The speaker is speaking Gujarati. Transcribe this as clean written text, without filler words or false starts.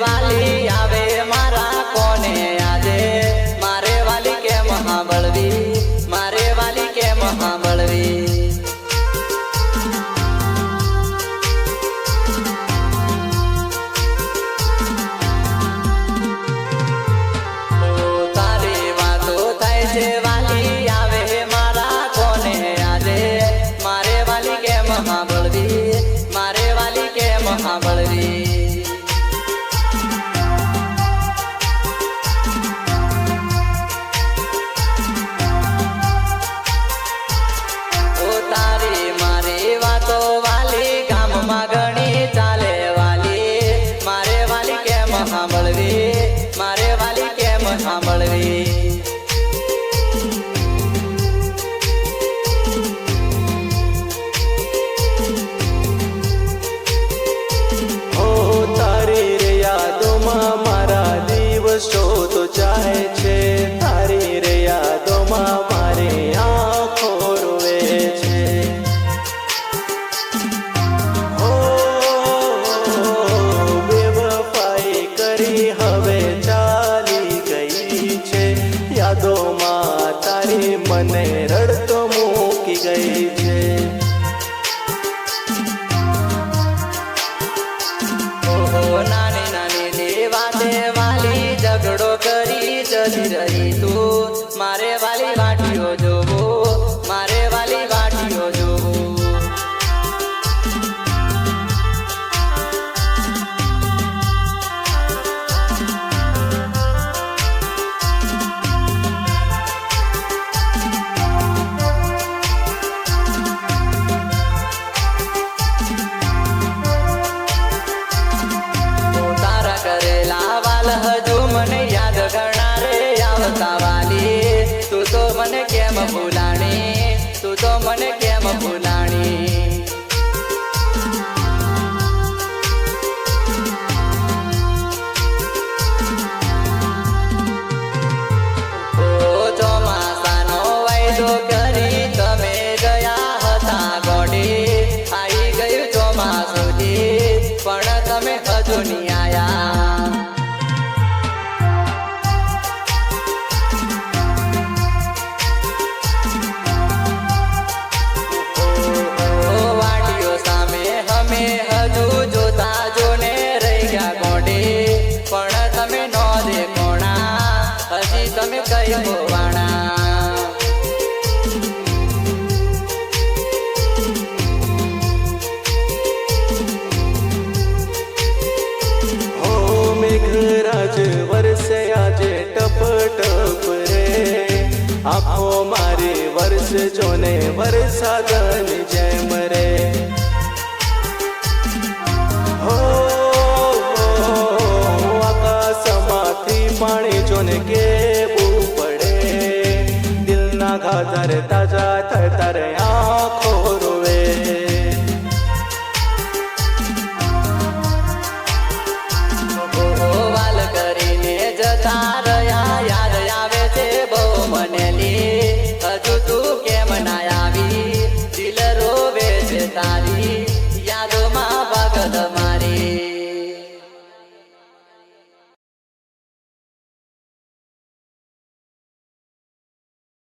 વાલી આવે મારા કોને આજે મારે વાલી કે મહાબળવી મારે વાલી કે મહાબળવી તારી વાતો થાય છે વાલી આવે મારા કોને આજે મારે વાલી કે મહાબળવી મારે વાલી કે મહાબળવી મારે વાલી કેમ સાંભળવી હો તારી રે યાદોમાં મારા દિવસો તો જાય છે તારી રે યાદોમાં મારી આંખો રોવે છે હવે ચાલી ગઈ છે યાદોમાં તારી મને રડતો મૂકી ગઈ છે ઓહો નાની નાની વાતે વાલી ઝઘડો કરી જતી રહી તું મારે વાલી વાટીઓ જોવો મારે વાલી વાટીઓ જોવો હજુ મને યાદ કરનારે આવતા વાલી તું તો મને કેમ ભૂલાણી તું તો મને કેમ ભૂલાણી ઓ ચોમાસાનો વાયદો કરી તમે ગયા હતા ગોડી આવી ગયું ચોમાસુથી પણ તમે હજુ નહીં આયા હજુ જોતા જોને રહી ગયા ગોડે પણ તમે નો દેખોણા હજી તમે કઈ હોવાણા હો મેઘરાજ વરસે આજે ટપ ટપ રે આંખો મારી વર્ષ જોને વરસાદની જેમ રે આકાશમાંથી પાણી જોને કેવું પડે દિલના ઘા તારે તાજા થાય તારે આંખો રોવે વાલ કરીને જતા રહ્યા યાદ આવે છે બહુ મને લી હજુ તું કેમ ના આવી દિલ રોવે છે તારી